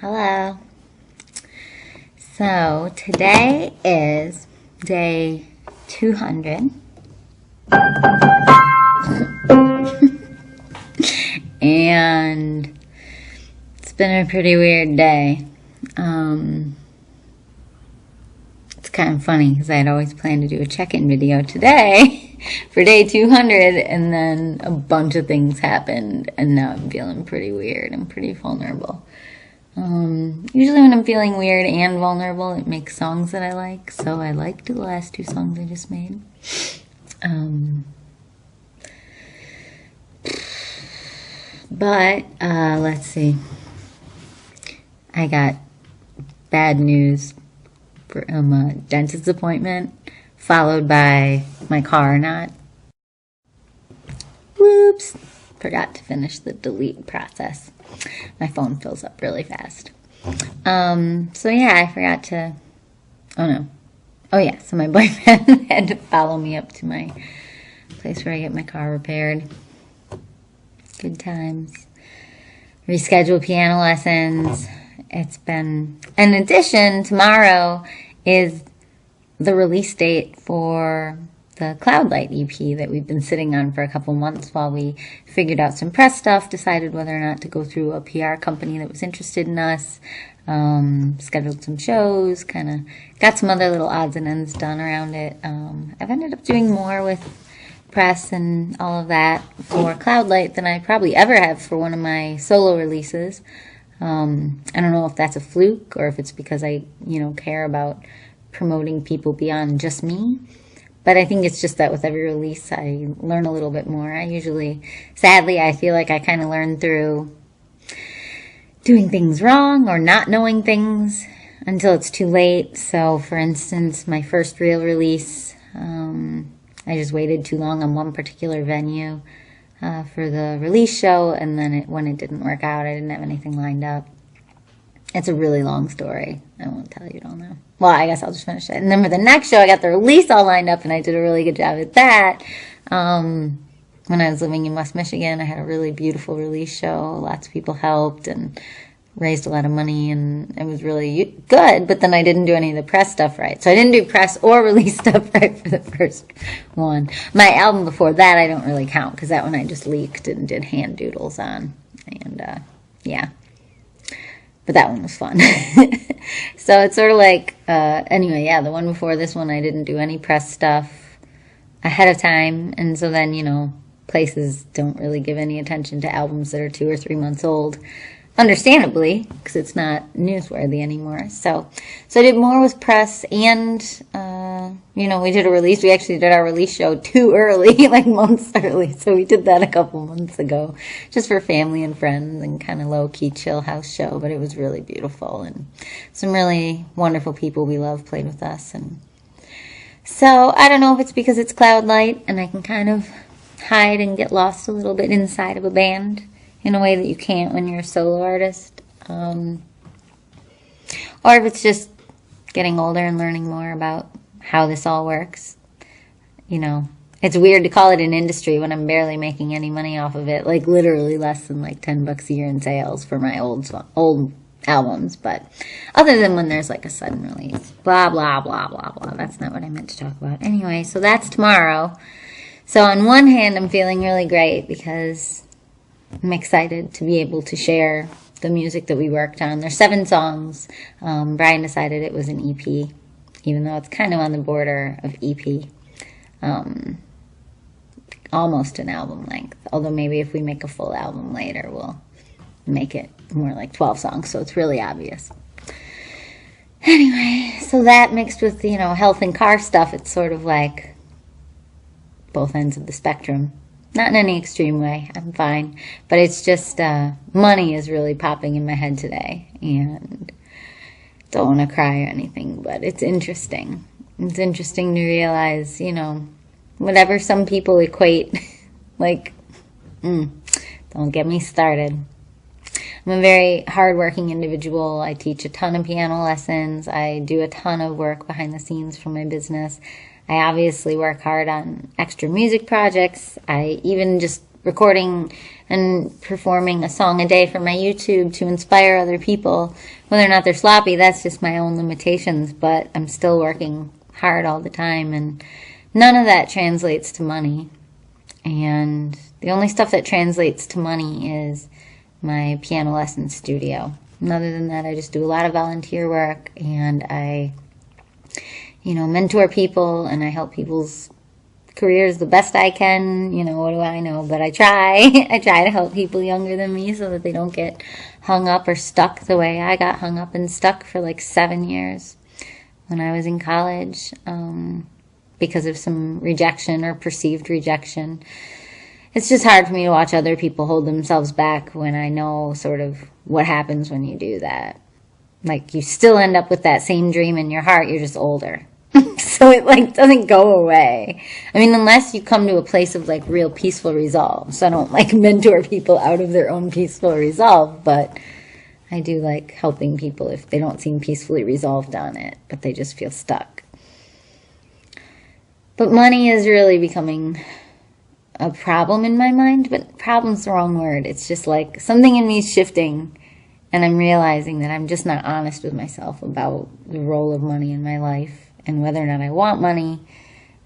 Hello. So today is day 200. And it's been a pretty weird day. It's kind of funny because I had always planned to do a check-in video today for day 200, and then a bunch of things happened, and now I'm feeling pretty weird and pretty vulnerable. Usually when I'm feeling weird and vulnerable, it makes songs that I like, so I liked the last two songs I just made. But let's see. I got bad news from a dentist appointment, followed by my car not. Whoops! Forgot to finish the delete process. My phone fills up really fast. So yeah, I forgot to. Oh no. Oh yeah. So my boyfriend had to follow me up to my place where I get my car repaired. Good times. Reschedule piano lessons. It's been, in addition, tomorrow is the release date for the Cloudlight EP that we've been sitting on for a couple months while we figured out some press stuff, decided whether or not to go through a PR company that was interested in us, scheduled some shows, kind of got some other little odds and ends done around it. I've ended up doing more with press and all of that for Cloudlight than I probably ever have for one of my solo releases. I don't know if that's a fluke or if it's because I, care about promoting people beyond just me. But I think it's just that with every release, I learn a little bit more. Sadly, I feel like I kind of learn through doing things wrong or not knowing things until it's too late. So, for instance, my first real release, I just waited too long on one particular venue for the release show, and then when it didn't work out, I didn't have anything lined up. It's a really long story. I won't tell you it all now. Well, I guess I'll just finish it. And then for the next show, I got the release all lined up, and I did a really good job at that. When I was living in West Michigan, I had a really beautiful release show. Lots of people helped and raised a lot of money, and it was really good. But then I didn't do any of the press stuff right. So I didn't do press or release stuff right for the first one. My album before that, I don't really count, because that one I just leaked and did hand doodles on. And, yeah. But that one was fun. So it's sort of like, anyway, yeah, the one before this one, I didn't do any press stuff ahead of time. And so then, places don't really give any attention to albums that are 2 or 3 months old. Understandably, because it's not newsworthy anymore. So I did more with press, and, we did a release. We actually did our release show too early, like months early. So we did that a couple months ago, just for family and friends and kind of low-key chill house show. But it was really beautiful, and some really wonderful people we love played with us. And so I don't know if it's because it's Cloudlight and I can kind of hide and get lost a little bit inside of a band in a way that you can't when you're a solo artist. Or if it's just getting older and learning more about how this all works. It's weird to call it an industry when I'm barely making any money off of it, like literally less than like $10 a year in sales for my old albums. But other than when there's like a sudden release, blah, blah, blah, blah, blah. That's not what I meant to talk about. Anyway, so that's tomorrow. So on one hand, I'm feeling really great because I'm excited to be able to share the music that we worked on. There's 7 songs. Brian decided it was an EP, even though it's kind of on the border of EP. Almost an album length. Although maybe if we make a full album later, we'll make it more like 12 songs, so it's really obvious. Anyway, so that mixed with, health and car stuff, it's sort of like both ends of the spectrum. Not in any extreme way. I'm fine. But it's just, money is really popping in my head today. And don't want to cry or anything, but it's interesting. It's interesting to realize, whatever some people equate, like, don't get me started. I'm a very hardworking individual. I teach a ton of piano lessons. I do a ton of work behind the scenes for my business. I obviously work hard on extra music projects. I even just recording and performing a song a day for my YouTube to inspire other people. Whether or not they're sloppy, that's just my own limitations, but I'm still working hard all the time, and none of that translates to money. And the only stuff that translates to money is my piano lesson studio. And other than that, I just do a lot of volunteer work, and I, mentor people, and I help people's careers the best I can. What do I know? But I try. I try to help people younger than me so that they don't get hung up or stuck the way I got hung up and stuck for like 7 years when I was in college, because of some rejection or perceived rejection. It's just hard for me to watch other people hold themselves back when I know sort of what happens when you do that. Like, you still end up with that same dream in your heart, you're just older. So it doesn't go away. I mean, unless you come to a place of real peaceful resolve. So I don't mentor people out of their own peaceful resolve, but I do like helping people if they don't seem peacefully resolved on it, but they just feel stuck. But money is really becoming a problem in my mind, but problem's the wrong word. It's just something in me is shifting, and I'm realizing that I'm just not honest with myself about the role of money in my life, and whether or not I want money,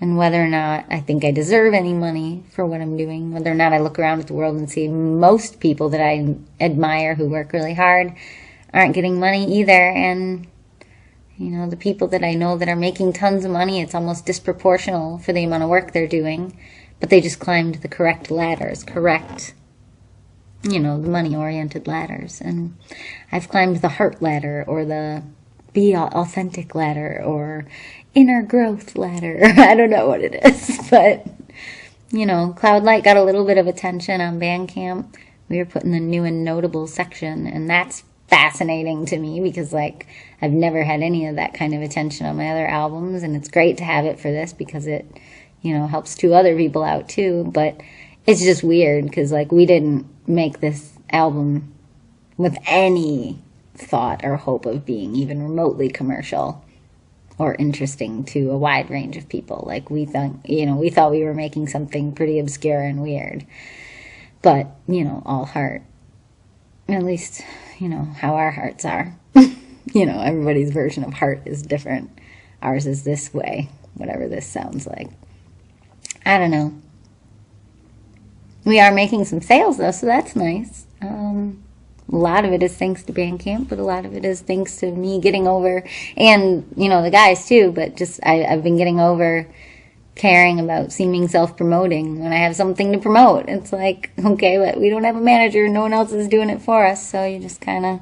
and whether or not I think I deserve any money for what I'm doing, whether or not I look around at the world and see most people that I admire who work really hard aren't getting money either, and the people that I know that are making tons of money, it's almost disproportional for the amount of work they're doing. But they just climbed the correct ladders, the money-oriented ladders. And I've climbed the heart ladder, or the be authentic ladder, or inner growth ladder. I don't know what it is. But, Cloudlight got a little bit of attention on Bandcamp. We were put in the new and notable section, and that's fascinating to me because, I've never had any of that kind of attention on my other albums, and it's great to have it for this because it helps 2 other people out too, but it's just weird because, we didn't make this album with any thought or hope of being even remotely commercial or interesting to a wide range of people. We thought we were making something pretty obscure and weird, but, all heart. At least, how our hearts are. Everybody's version of heart is different. Ours is this way, whatever this sounds like. I don't know. We are making some sales, though, so that's nice. A lot of it is thanks to Bandcamp, but a lot of it is thanks to me getting over, and, the guys, too, but just I've been getting over caring about seeming self-promoting when I have something to promote. It's okay, but we don't have a manager, no one else is doing it for us, so you just kind of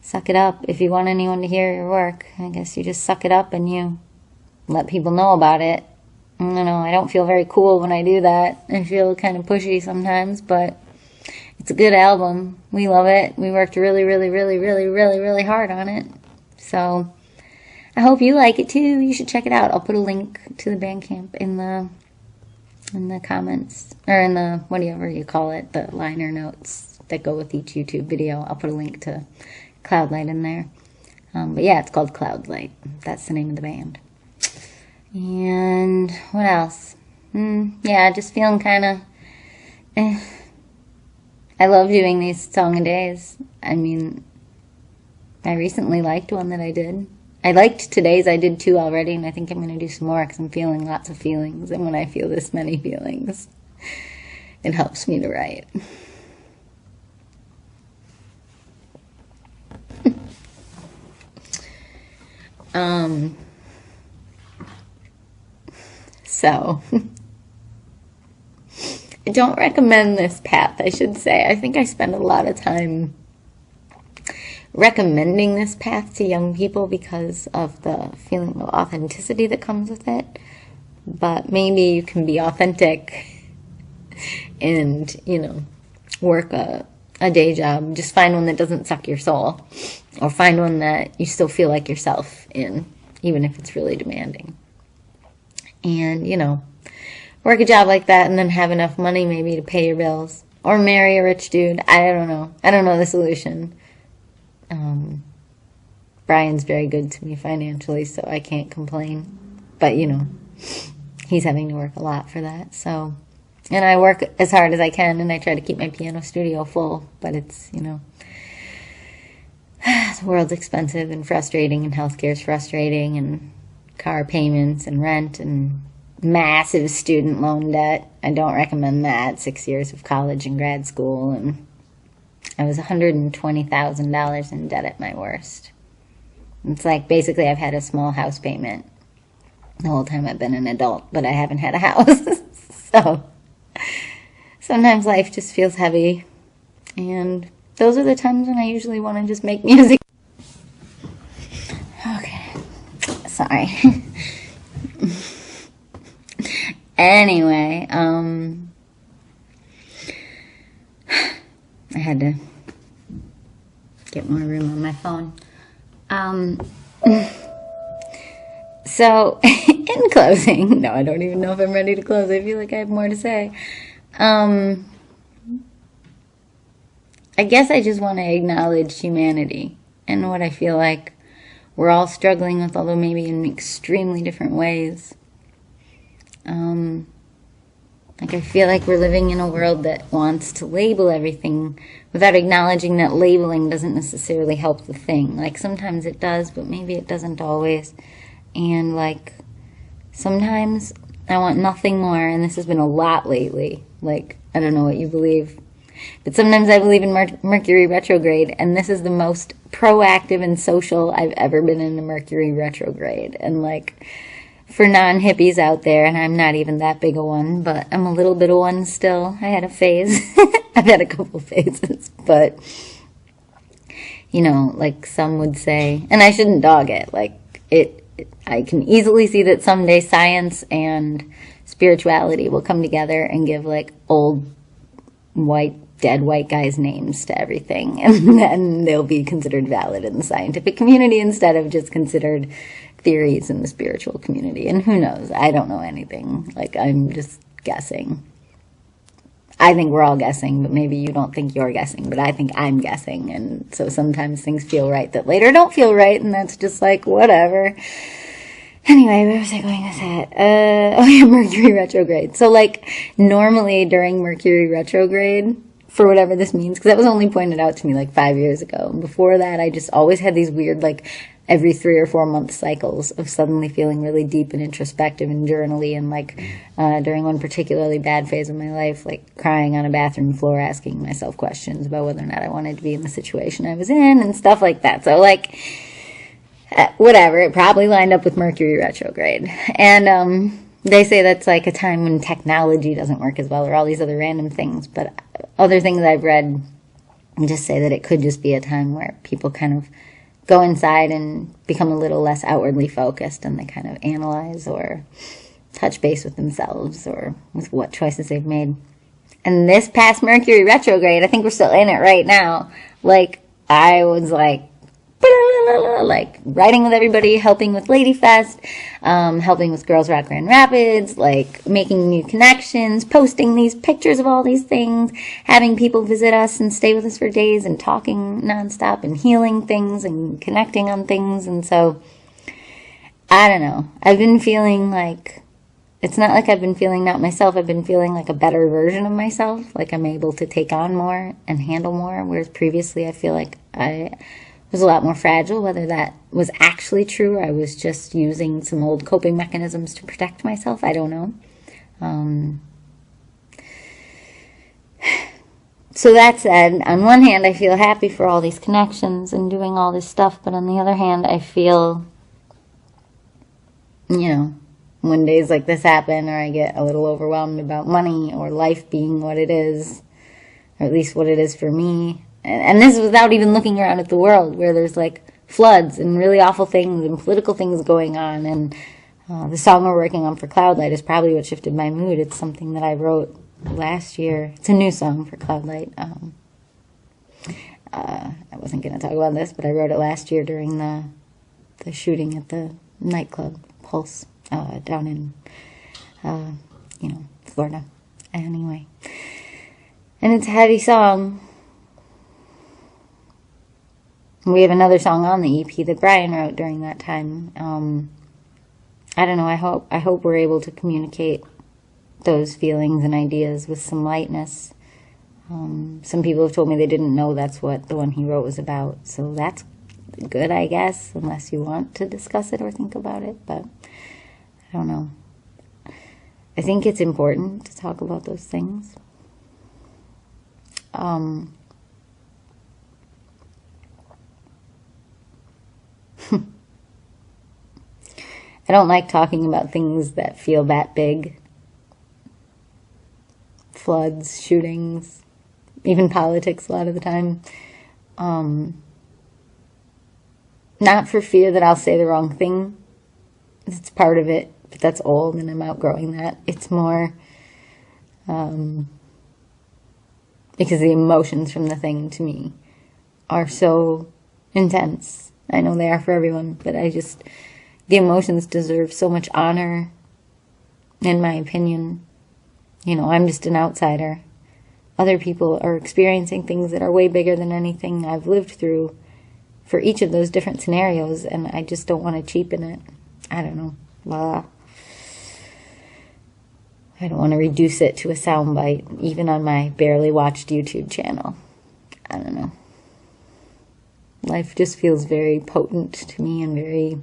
suck it up. If you want anyone to hear your work, I guess you just suck it up and you let people know about it. I don't feel very cool when I do that. I feel kind of pushy sometimes, but it's a good album. We love it. We worked really, really, really, really, really, really hard on it. So I hope you like it too. You should check it out. I'll put a link to the Bandcamp in the comments, or in the whatever you call it, the liner notes that go with each YouTube video. I'll put a link to Cloudlight in there. But yeah, it's called Cloudlight. That's the name of the band. And what else? Yeah, just feeling kind of I love doing these song-a-days. I mean, I recently liked one that I did. I liked today's. I did 2 already, and I think I'm going to do some more because I'm feeling lots of feelings. And when I feel this many feelings, it helps me to write. So, I don't recommend this path, I should say. I think I spend a lot of time recommending this path to young people because of the feeling of authenticity that comes with it. But maybe you can be authentic and, work a day job. Just find one that doesn't suck your soul. Or find one that you still feel like yourself in, even if it's really demanding. And, work a job like that and then have enough money maybe to pay your bills. Or marry a rich dude. I don't know. I don't know the solution. Brian's very good to me financially, so I can't complain. But, he's having to work a lot for that. So And I work as hard as I can, and I try to keep my piano studio full, but it's, you know, the world's expensive and frustrating, and healthcare's frustrating, and car payments and rent and massive student loan debt. I don't recommend that. 6 years of college and grad school, and I was $120,000 in debt at my worst. It's like basically I've had a small house payment the whole time I've been an adult, but I haven't had a house. So sometimes life just feels heavy, and those are the times when I usually want to just make music. Okay, sorry. Anyway, I had to get more room on my phone. So, in closing, no, I don't even know if I'm ready to close. I feel like I have more to say. I guess I just want to acknowledge humanity and what I feel like we're all struggling with, although maybe in extremely different ways. Like I feel like we're living in a world that wants to label everything without acknowledging that labeling doesn't necessarily help the thing. Like sometimes it does, but maybe it doesn't always. And like sometimes I want nothing more, and this has been a lot lately. Like I don't know what you believe, but sometimes I believe in Mercury retrograde, and this is the most proactive and social I've ever been in a Mercury retrograde. And like for non-hippies out there, and I'm not even that big a one, but I'm a little bit of one still. I had a phase. I've had a couple phases, but, you know, like some would say, and I shouldn't dog it, like, I can easily see that someday science and spirituality will come together and give, like, old, dead white guys names to everything, and then they'll be considered valid in the scientific community instead of just considered theories in the spiritual community. And who knows? I don't know anything. Like, I'm just guessing. I think we're all guessing, but maybe you don't think you're guessing, but I think I'm guessing. And so sometimes things feel right that later don't feel right, and that's just like, whatever. Anyway, where was I going with that? Oh yeah, Mercury retrograde. So like, normally during Mercury retrograde, for whatever this means, because that was only pointed out to me like 5 years ago. And before that, I just always had these weird, like, every 3 or 4 month cycles of suddenly feeling really deep and introspective and journally, and like during one particularly bad phase of my life, like crying on a bathroom floor, asking myself questions about whether or not I wanted to be in the situation I was in and stuff like that. So like, whatever, it probably lined up with Mercury retrograde. And they say that's like a time when technology doesn't work as well, or all these other random things, but other things I've read just say that it could just be a time where people kind of go inside and become a little less outwardly focused, and they kind of analyze or touch base with themselves or with what choices they've made. And this past Mercury retrograde, I think we're still in it right now, like, I was like writing with everybody, helping with Lady Fest, helping with Girls Rock Grand Rapids, like making new connections, posting these pictures of all these things, having people visit us and stay with us for days, and talking nonstop and healing things and connecting on things. And so, I don't know. I've been feeling like, it's not like I've been feeling not myself, I've been feeling like a better version of myself, like I'm able to take on more and handle more, whereas previously I feel like I was a lot more fragile. Whether that was actually true or I was just using some old coping mechanisms to protect myself, I don't know. So that said, on one hand, I feel happy for all these connections and doing all this stuff, but on the other hand, I feel, you know, when days like this happen, or I get a little overwhelmed about money or life being what it is, or at least what it is for me. And this is without even looking around at the world, where there's like floods and really awful things and political things going on. And the song we're working on for Cloudlight is probably what shifted my mood. It's something that I wrote last year. It's a new song for Cloudlight. I wasn't going to talk about this, but I wrote it last year during the shooting at the nightclub Pulse down in Florida. Anyway, and it's a heavy song. We have another song on the EP that Brian wrote during that time. I don't know, I hope we're able to communicate those feelings and ideas with some lightness. Some people have told me they didn't know that's what the one he wrote was about, so that's good, I guess, unless you want to discuss it or think about it, but I don't know. I think it's important to talk about those things. I don't like talking about things that feel that big. Floods, shootings, even politics a lot of the time. Not for fear that I'll say the wrong thing. It's part of it, but that's old and I'm outgrowing that. It's more because the emotions from the thing to me are so intense. I know they are for everyone, but the emotions deserve so much honor, in my opinion. You know, I'm just an outsider. Other people are experiencing things that are way bigger than anything I've lived through for each of those different scenarios, and I just don't want to cheapen it. I don't know. Blah. I don't want to reduce it to a soundbite, even on my barely watched YouTube channel. I don't know. Life just feels very potent to me and very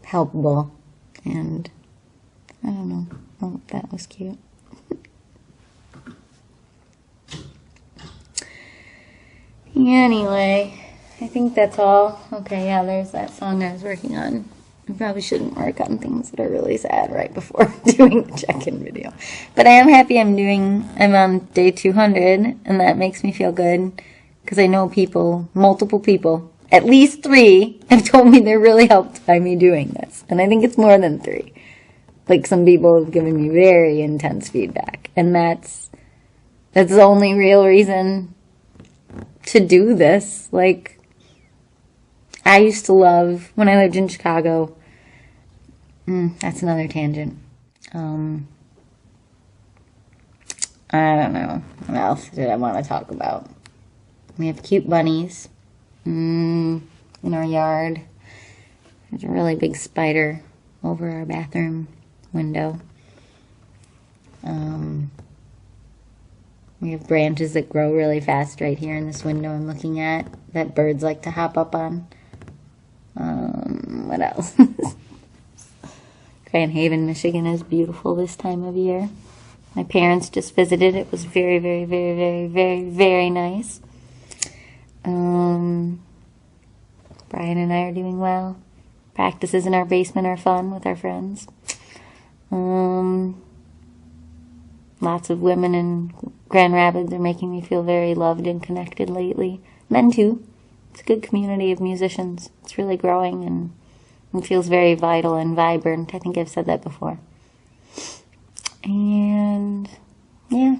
palpable, and I don't know. Oh, that was cute. Anyway, I think that's all. Okay, yeah, there's that song I was working on. I probably shouldn't work on things that are really sad right before doing the check-in video. But I am happy I'm on day 200, and that makes me feel good, because I know people, multiple people, at least 3, have told me they're really helped by me doing this. And I think it's more than 3. Like, some people have given me very intense feedback, and that's the only real reason to do this. Like, I used to love, when I lived in Chicago, that's another tangent. I don't know. What else did I want to talk about? We have cute bunnies in our yard. There's a really big spider over our bathroom window. We have branches that grow really fast right here in this window I'm looking at that birds like to hop up on. What else? Grand Haven, Michigan is beautiful this time of year. My parents just visited. It was very, very, very, very, very, very nice. Brian and I are doing well. Practices in our basement are fun with our friends. Lots of women in Grand Rapids are making me feel very loved and connected lately. Men too. It's a good community of musicians. It's really growing and it feels very vital and vibrant. I think I've said that before. And yeah,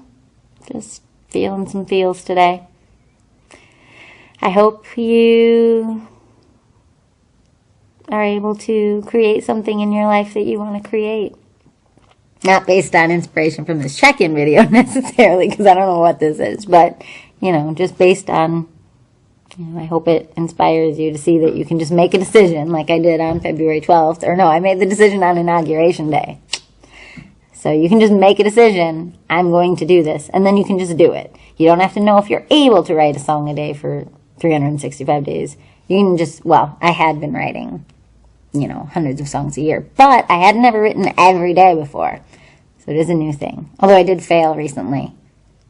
just feeling some feels today. I hope you are able to create something in your life that you want to create. Not based on inspiration from this check-in video necessarily, because I don't know what this is, but, you know, just based on, I hope it inspires you to see that you can just make a decision like I did on February 12th. Or no, I made the decision on Inauguration Day. So you can just make a decision, I'm going to do this, and then you can just do it. You don't have to know if you're able to write a song a day for 365 days. You can just, well, I had been writing, you know, hundreds of songs a year, but I had never written every day before. So it is a new thing. Although I did fail recently,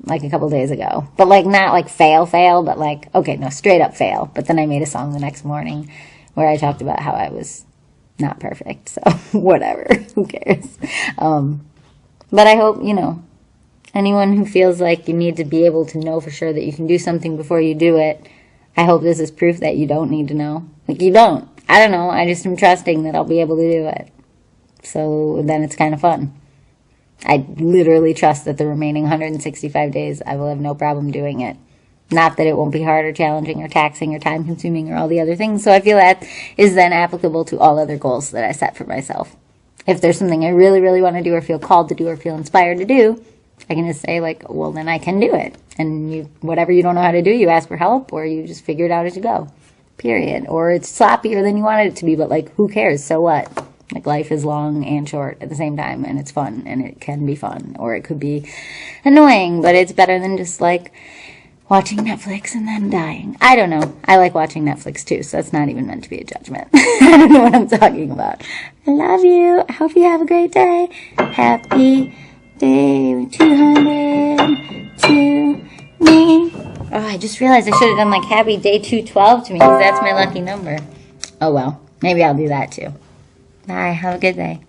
like a couple days ago. But like not like fail, but like, okay, no, straight up fail. But then I made a song the next morning where I talked about how I was not perfect. So whatever, who cares? But I hope, you know, anyone who feels like you need to be able to know for sure that you can do something before you do it, I hope this is proof that you don't need to know. Like, you don't. I don't know. I just am trusting that I'll be able to do it. So then it's kind of fun. I literally trust that the remaining 165 days I will have no problem doing it. Not that it won't be hard or challenging or taxing or time consuming or all the other things. So I feel that is then applicable to all other goals that I set for myself. If there's something I really, really want to do or feel called to do or feel inspired to do, I can just say, like, well, then I can do it. And you, whatever you don't know how to do, you ask for help or you just figure it out as you go. Period. Or it's sloppier than you wanted it to be, but, like, who cares? So what? Like, life is long and short at the same time, and it's fun, and it can be fun, or it could be annoying, but it's better than just, like, watching Netflix and then dying. I don't know. I like watching Netflix, too, so that's not even meant to be a judgment. I don't know what I'm talking about. I love you. I hope you have a great day. Happy day 200 to me. Oh, I just realized I should have done, like, happy day 212 to me, because that's my lucky number. Oh, well. Maybe I'll do that, too. Bye. Have a good day.